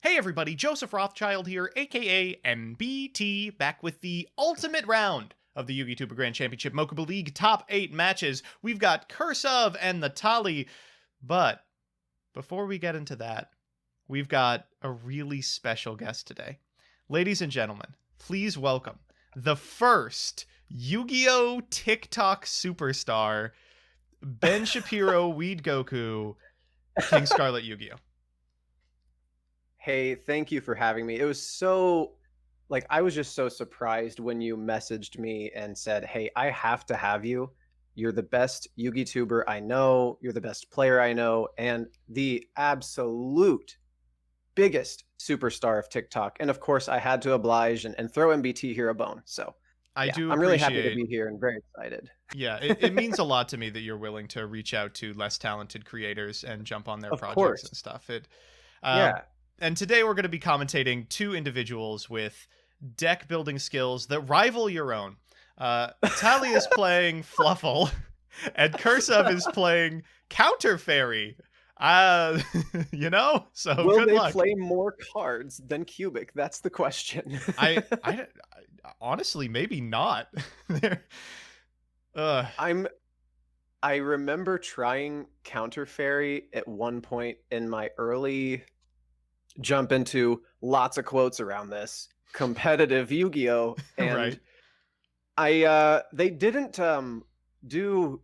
Hey everybody, Joseph Rothschild here, aka MBT, back with the ultimate round of the Yu-Gi Tuber Grand Championship Mokuba League top 8 matches. We've got Curseof and the Tally, but before we get into that, we've got a really special guest today. Ladies and gentlemen, please welcome the first Yu-Gi-Oh! TikTok superstar, Ben Shapiro Weed Goku, King Scarlet YGO. Hey, thank you for having me. It was so, I was just so surprised when you messaged me and said, "Hey, I have to have you. You're the best Yugi tuber I know. You're the best player I know, and the absolute biggest superstar of TikTok." And of course, I had to oblige and throw MBT here a bone. So, I yeah, do I'm really happy to appreciate. be here and very excited. Yeah, it means a lot to me that you're willing to reach out to less talented creators and jump on their Of projects and course. stuff. Uh, Yeah. and today we're going to be commentating two individuals with deck building skills that rival your own. Tally is playing Fluffle, and Cursev is playing Counter Fairy. Uh, so Will good they luck. play more cards than Cubic? That's the question. I honestly maybe not. They're- uh, I remember trying Counter Fairy at one point in my early jump into lots of quotes around this competitive Yu-Gi-Oh! And right. they didn't do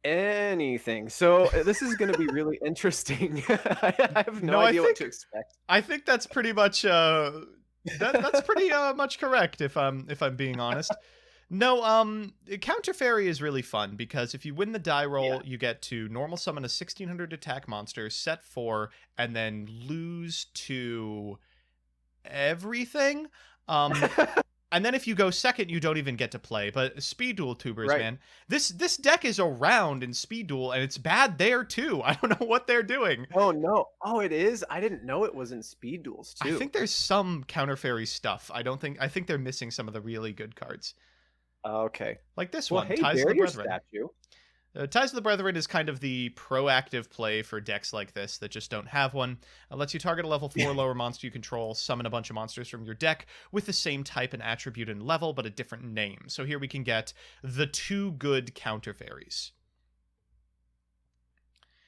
anything. So this is going to be really interesting. I have no No, I idea what to think expect. I think that's pretty much that's pretty much correct if I'm being honest. No, Counter Fairy is really fun because if you win the die Yeah. roll, you get to normal summon a 1600 attack monster, set 4, and then lose to everything. Um and then if you go second, you don't even get to play. But Speed Duel tubers, Right. man, this deck is around in Speed Duel, and it's bad there too. I don't know what they're doing. Oh no. Oh, it is. I didn't know it was in Speed Duels I too. think there's some Counter Fairy stuff. I think they're missing some of the really good cards. Okay. Like this Well, one, hey, Ties of the barrier Brethren. statue. Ties of the Brethren is kind of the proactive play for decks like this that just don't have one. It lets you target a level 4 lower monster you control, summon a bunch of monsters from your deck with the same type and attribute and level, but a different name. So here we can get the two good Counter Fairies.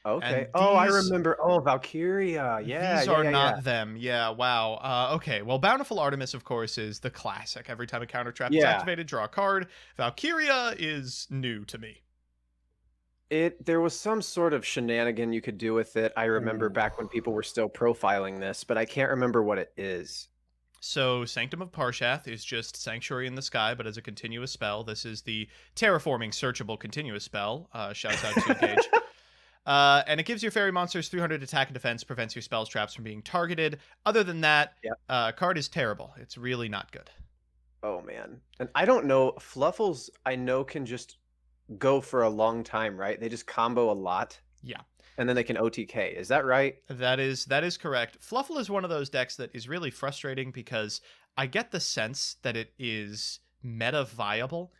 Okay. And Oh, I remember. Oh, Valkyria. Yeah, these yeah, are yeah, yeah. not them. Yeah, wow. Okay, well, Bountiful Artemis, of course, is the classic. Every time a counter trap is Yeah. activated, draw a card. Valkyria is new to me. There was some sort of shenanigan you could do with it. I remember Ooh. back when people were still profiling this, but I can't remember what it is. So, Sanctum of Parshath is just Sanctuary in the Sky, but as a continuous spell. This is the terraforming searchable continuous spell. Shouts out to Gage. And it gives your fairy monsters 300 attack and defense, prevents your spells traps from being targeted. Other than that, Yeah. card is terrible. It's really not good. Oh man. And I don't know, Fluffles I know can just go for a long time, right? They just combo a lot Yeah. and then they can OTK. Is that right? That is correct. Fluffle is one of those decks that is really frustrating because I get the sense that it is meta viable,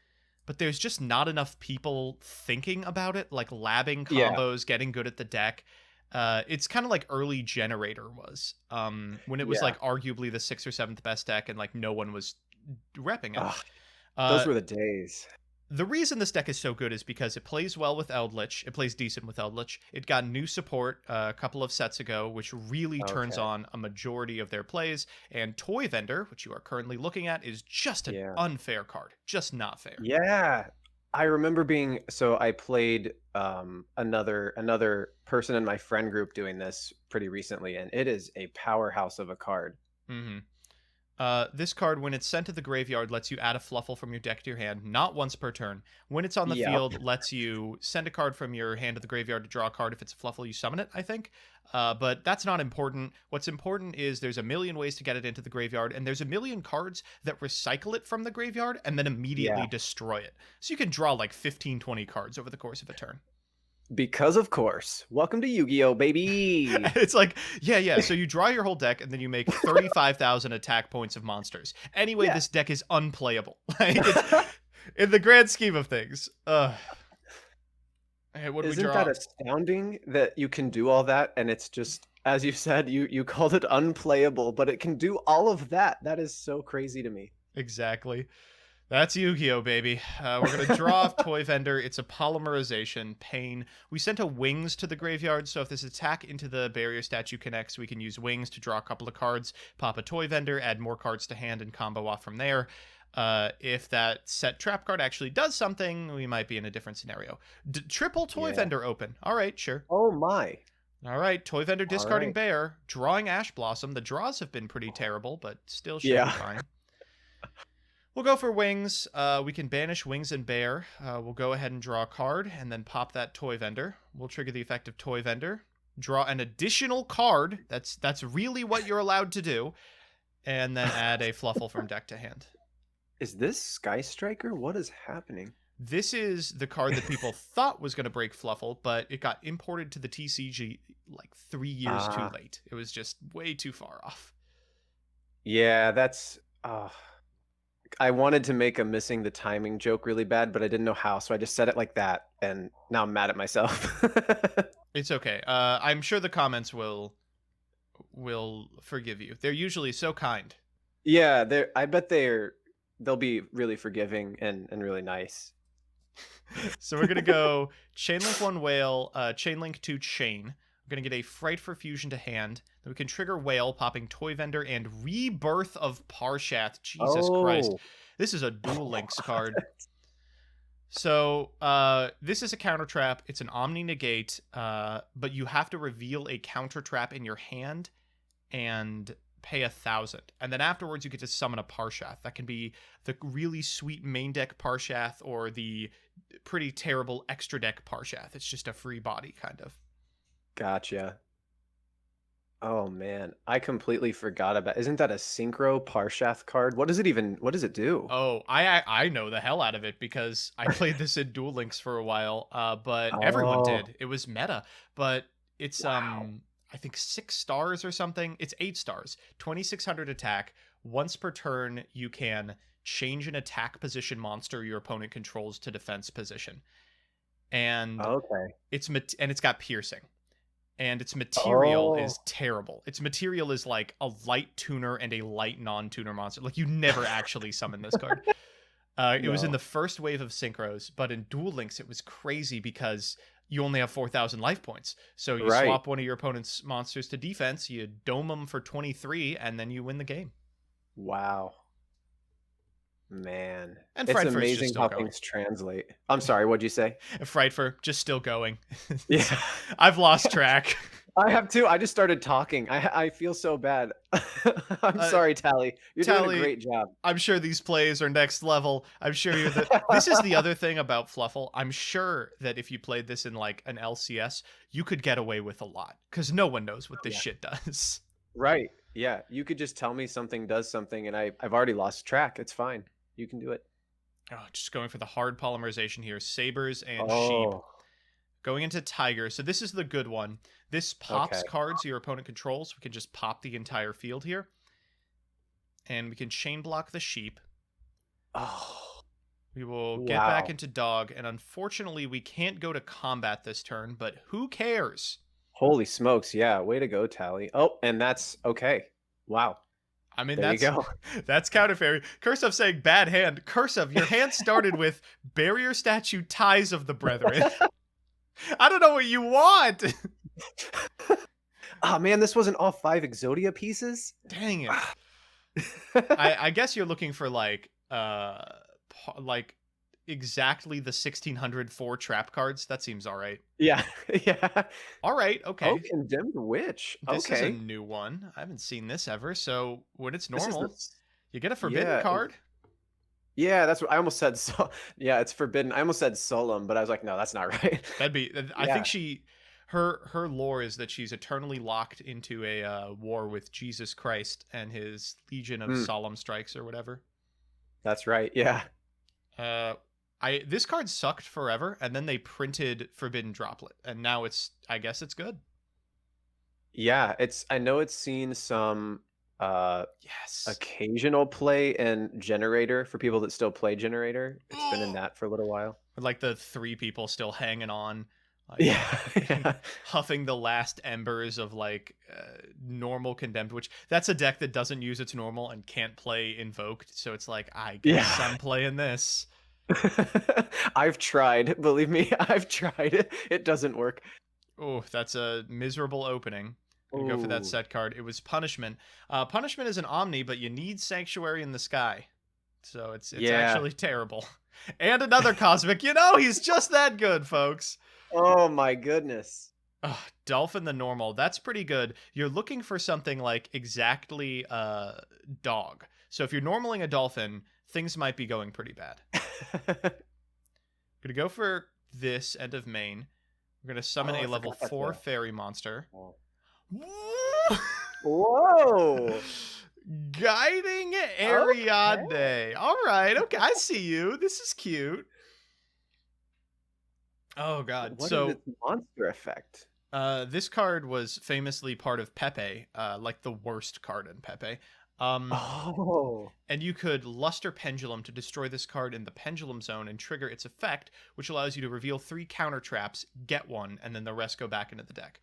but there's just not enough people thinking about it, like labbing Yeah. combos, getting good at the deck. It's kind of like early Generator was, when it was Yeah. like arguably the sixth or seventh best deck, and like no one was repping it. Ugh, those Uh, were the days. the reason this deck is so good is because it plays well with Eldritch. It plays decent with Eldritch. It got new support a couple of sets ago, which really turns Okay. on a majority of their plays. And Toy Vendor, which you are currently looking at, is just an Yeah. unfair card. Just not fair. Yeah. I remember being so I played another person in my friend group doing this pretty recently, and it is a powerhouse of a card. hmm This card, when it's sent to the graveyard, lets you add a Fluffle from your deck to your hand, not once per turn. When it's on the Yep. field, lets you send a card from your hand to the graveyard to draw a card. If it's a Fluffle, you summon it, I think. But that's not important. What's important is there's a million ways to get it into the graveyard, and there's a million cards that recycle it from the graveyard and then immediately Yeah. destroy it. So you can draw like 15, 20 cards over the course of a turn. Because of course. Welcome to Yu-Gi-Oh, baby. It's like, yeah. So you draw your whole deck, and then you make 35,000 attack points of monsters. Anyway, Yeah. this deck is unplayable. Like, in the grand scheme of things. Hey, what do we Isn't draw? that astounding that you can do all that and it's just as you said, you called it unplayable, but it can do all of that. That is so crazy to me. Exactly. That's Yu-Gi-Oh, baby. We're going to draw off Toy Vendor. It's a polymerization. Pain. We sent a Wings to the graveyard, so if this attack into the barrier statue connects, we can use Wings to draw a couple of cards, pop a Toy Vendor, add more cards to hand, and combo off from there. If that set trap card actually does something, we might be in a different scenario. Triple Toy Yeah. Vendor open. All right, sure. Oh my. All right, Toy Vendor All discarding right. Bear, drawing Ash Blossom. The draws have been pretty terrible, but still should Yeah. be fine. We'll go for Wings. We can banish Wings and Bear. We'll go ahead and draw a card and then pop that Toy Vendor. We'll trigger the effect of Toy Vendor. Draw an additional card. That's really what you're allowed to do. And then add a Fluffle from deck to hand. Is this Sky Striker? What is happening? This is the card that people thought was going to break Fluffle, but it got imported to the TCG like 3 years too late. It was just way too far off. Yeah, that's... I wanted to make a missing the timing joke really bad, but I didn't know how, so I just said it like that, and now I'm mad at myself. It's okay. I'm sure the comments will forgive you. They're usually so kind. Yeah, I bet they'll be really forgiving and really nice. So we're gonna go Chainlink 1 Whale, Chainlink 2 Chain. We're gonna get a Fright for Fusion to hand. Then we can trigger Whale, popping Toy Vendor and Rebirth of Parshath. Jesus Christ. This is a Duel Links card. So this is a counter trap. It's an Omni Negate, but you have to reveal a counter trap in your hand and pay 1,000. And then afterwards you get to summon a Parshath. That can be the really sweet main deck Parshath or the pretty terrible extra deck Parshath. It's just a free body, kind of. Gotcha. Oh man, I completely forgot about. Isn't that a Synchro Parshath card? What does it do? Oh, I know the hell out of it because I played this in Duel Links for a while, but everyone did. It was meta, but it's Wow. I think 6 stars or something. It's 8 stars. 2,600 attack. Once per turn, you can change an attack position monster your opponent controls to defense position, and Okay. it's got piercing. And its material Oh. is terrible. Its material is like a light tuner and a light non-tuner monster. Like, you never actually summon this card. It was in No. the first wave of Synchros, but in Duel Links, it was crazy because you only have 4,000 life points. So you Right. swap one of your opponent's monsters to defense, you dome them for 23, and then you win the game. Wow. Man. And It's Frightfur's just amazing still how going. things translate. I'm sorry, what'd you say? Frightfur, just still going. Yeah. I've lost track. I have too. I just started talking. I feel so bad. I'm sorry, Tally. You're doing Tally, a great job. I'm sure these plays are next level. I'm sure you're the. This is the other thing about Fluffle. I'm sure that if you played this in like an LCS, you could get away with a lot because no one knows what this Yeah. shit does. Right. Yeah. You could just tell me something does something, and I've already lost track. It's fine. You can do it. Oh, just going for the hard polymerization here. Sabers and sheep. Oh. Going into Tiger. So this is the good one. This pops Okay. cards your opponent controls. We can just pop the entire field here. And we can chain block the sheep. Oh. We will get back Wow. into dog. And unfortunately, we can't go to combat this turn, but who cares? Holy smokes. Yeah. Way to go, Tally. Oh, and that's okay. Wow. I mean, There you go. that's counter fairy. Curseof saying bad hand. Curseof, your hand started with barrier statue ties of the brethren. I don't know what you want. Oh man, this wasn't all 5 Exodia pieces. Dang it. I guess you're looking for like exactly the 1,604 trap cards. That seems all right. Yeah. Yeah. All right. Okay. Oh, Condemned Witch. This is a Okay. new one. I haven't seen this ever. So when it's This is normal, the you get a forbidden yeah. card. Yeah, that's what I almost said. So yeah, it's forbidden. I almost said Solemn, but I was like, no, that's not right. That'd be. I Yeah. think her lore is that she's eternally locked into a war with Jesus Christ and his legion of solemn strikes or whatever. That's right. Yeah. This card sucked forever, and then they printed Forbidden Droplet, and now I guess it's good. Yeah, I know it's seen some Yes. occasional play in Generator for people that still play Generator. It's been in that for a little while. Like the 3 people still hanging on Like, Yeah. huffing the last embers of like normal condemned, which that's a deck that doesn't use its normal and can't play invoked. So it's like, I guess Yeah. I'm playing this. I've tried. Believe me, I've tried it. It doesn't work. Oh, that's a miserable opening. Gonna go for that Ooh. set card. It was Punishment. Punishment is an Omni, but you need Sanctuary in the Sky. So it's Yeah. actually terrible. And another Cosmic. You know, he's just that good, folks. Oh my goodness. Ugh, Dolphin the normal. That's pretty good. You're looking for something like exactly dog. So if you're normaling a dolphin, things might be going pretty bad. Gonna go for this end of main. We're gonna summon Oh, a I level forgot that's 4 a. fairy monster. Oh. Whoa. Guiding Okay. Ariadne. All right, okay, I see you. This is cute. Oh god. What is So its monster effect? this card was famously part of Pepe, like the worst card in Pepe. Oh. And you could Luster Pendulum to destroy this card in the Pendulum Zone and trigger its effect, which allows you to reveal 3 counter traps, get 1, and then the rest go back into the deck.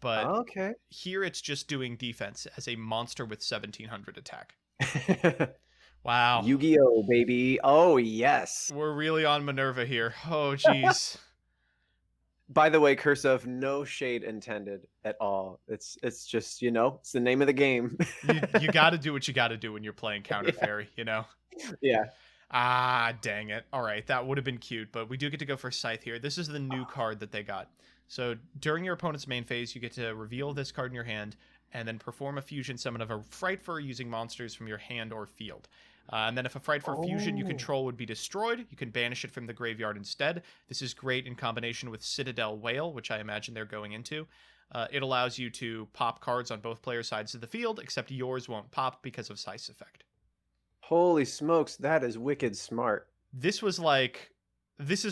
But Okay. here it's just doing defense as a monster with 1700 attack. Wow. Yu-Gi-Oh, baby. Oh, yes. We're really on Minerva here. Oh, jeez. By the way, cursive, no shade intended at all. It's just, it's the name of the game. You got to do what you got to do when you're playing Counter Yeah. Fairy, you know? Yeah. Ah, dang it. All right, that would have been cute, but we do get to go for Scythe here. This is the new card that they got. So during your opponent's main phase, you get to reveal this card in your hand and then perform a fusion summon of a Fright Fur using monsters from your hand or field. And then if a Fright Fur fusion you control would be destroyed, you can banish it from the graveyard instead. This is great in combination with Citadel Whale, which I imagine they're going into. It allows you to pop cards on both player sides of the field, except yours won't pop because of Scythe's effect. Holy smokes, that is wicked smart. This is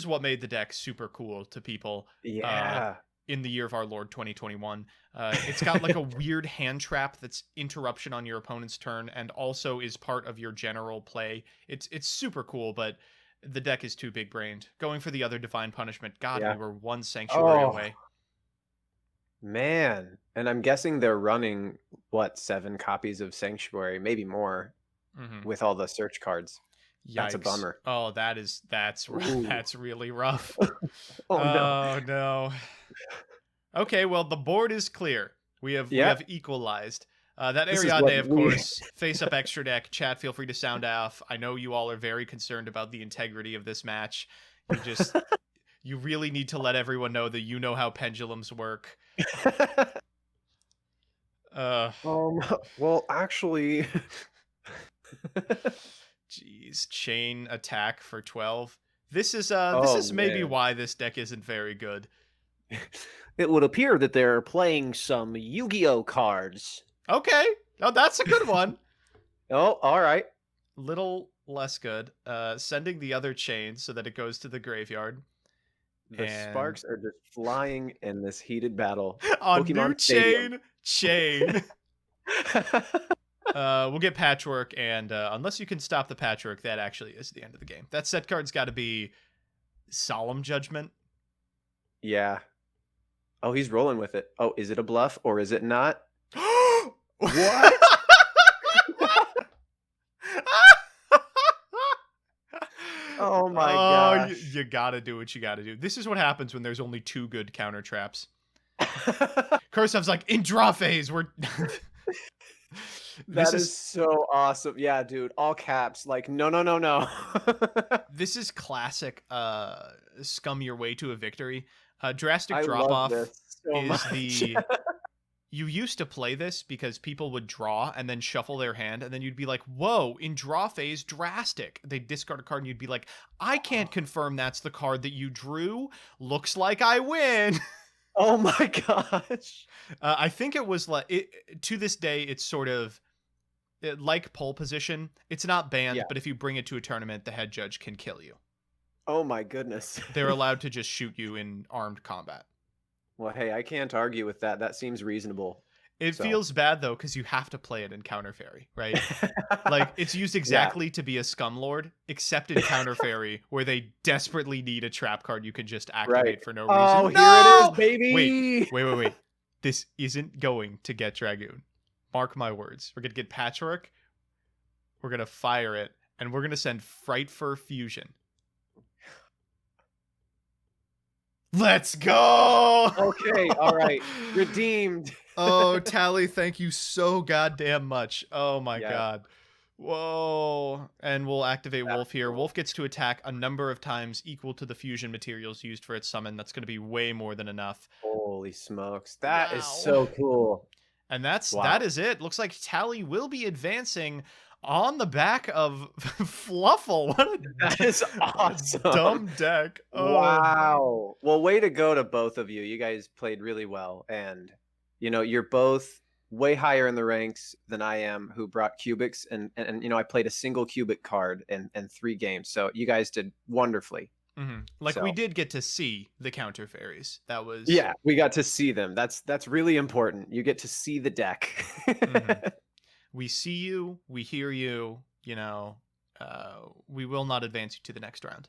what made the deck super cool to people. Yeah. In the year of our Lord 2021. It's got like a weird hand trap that's interruption on your opponent's turn and also is part of your general play. It's super cool, but the deck is too big brained. Going for the other Divine Punishment. God, Yeah. we were 1 Sanctuary Oh, away. man. And I'm guessing they're running, what, 7 copies of Sanctuary, maybe more, with all the search cards. Yikes. That's a bummer. Oh, that's really rough. Oh, no. Oh, no. Okay, well, the board is clear. We have equalized. That This is Ariadne, what of we- course, face up extra deck. Chat, feel free to sound off. I know you all are very concerned about the integrity of this match. You really need to let everyone know that you know how pendulums work. Well, actually, Jeez, chain attack for 12. This is maybe man. why this deck isn't very good. It would appear that they're playing some Yu-Gi-Oh cards. Okay, oh, that's a good one. Oh, all right. Little less good. Sending the other chain so that it goes to the graveyard. The sparks are just flying in this heated battle. On Pokemon new Stadium. chain. We'll get Patchwork, and unless you can stop the Patchwork, that actually is the end of the game. That set card's got to be Solemn Judgment. Yeah. Oh, he's rolling with it. Oh, is it a bluff or is it not? What? Oh my gosh. You gotta do what you gotta do. This is what happens when there's only 2 good counter traps. Curseof's like, in draw phase, we're... That is so awesome. Yeah, dude. All caps. Like, no. This is classic scum your way to a victory. Drastic I drop love off this so is much. You used to play this because people would draw and then shuffle their hand, and then you'd be like, whoa, in draw phase, drastic. They'd discard a card and you'd be like, I can't confirm that's the card that you drew. Looks like I win. Oh my gosh. I think it was to this day, it's sort of like pole position. It's not banned, but if you bring it to a tournament, the head judge can kill you. Oh my goodness. They're allowed to just shoot you in armed combat. Well, hey, I can't argue with that. That seems reasonable. It So. feels bad though, because you have to play it in Counter Fairy, right? Like it's used exactly to be a Scumlord, except in Counter Fairy, where they desperately need a trap card you can just activate Right. for no Oh, reason. here it is, No! baby. Wait. This isn't going to get Dragoon. Mark my words. We're gonna get Patchwork. We're gonna fire it, and we're gonna send Frightfur Fusion. Let's go! Okay, all right. Redeemed. Oh, Tally, thank you so goddamn much. Oh my Yeah. god. Whoa. And we'll activate That's Wolf here. cool. Wolf gets to attack a number of times equal to the fusion materials used for its summon. That's going to be way more than enough. Holy smokes. That is Wow. so cool. And that Wow. is it. Looks like Tally will be advancing on the back of Fluffle. That is awesome. Dumb deck. Oh. Wow. Well, way to go to both of you. You guys played really well. And, you're both way higher in the ranks than I am, who brought cubics. And I played a single cubic card in 3 games. So you guys did wonderfully. Mm-hmm. Like we did get to see the Counter Fairies. That was... Yeah, we got to see them. That's really important. You get to see the deck. Mm-hmm. We see you, we hear you, we will not advance you to the next round.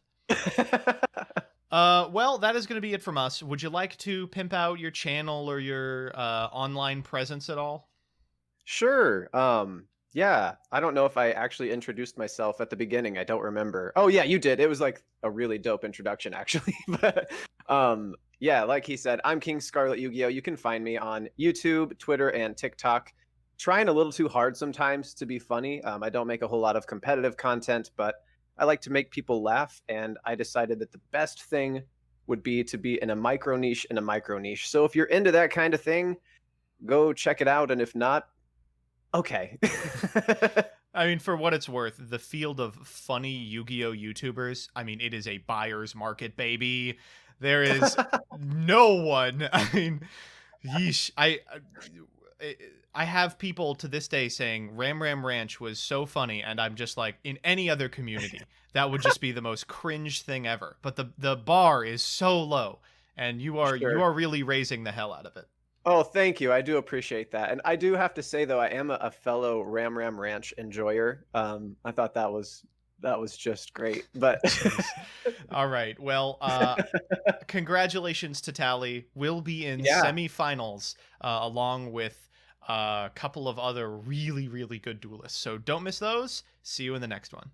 Well, that is going to be it from us. Would you like to pimp out your channel or your online presence at all? Sure. Yeah, I don't know if I actually introduced myself at the beginning. I don't remember. Oh yeah, you did. It was like a really dope introduction actually. But yeah, like he said, I'm King Scarlet YGO. You can find me on YouTube, Twitter, and TikTok. Trying a little too hard sometimes to be funny. I don't make a whole lot of competitive content, but I like to make people laugh, and I decided that the best thing would be to be in a micro niche and a micro niche. So if you're into that kind of thing, go check it out, and if not, okay. I mean, for what it's worth, the field of funny Yu-Gi-Oh YouTubers, I mean, it is a buyer's market, baby. There is no one. I mean, yeesh. I have people to this day saying Ram Ram Ranch was so funny, and I'm just like, in any other community, that would just be the most cringe thing ever. But the bar is so low, and you are really raising the hell out of it. Oh, thank you. I do appreciate that. And I do have to say though, I am a fellow Ram Ram Ranch enjoyer. I thought that was just great. But all right. Well, congratulations to Tally. We'll be in semifinals along with a couple of other really, really good duelists. So don't miss those. See you in the next one.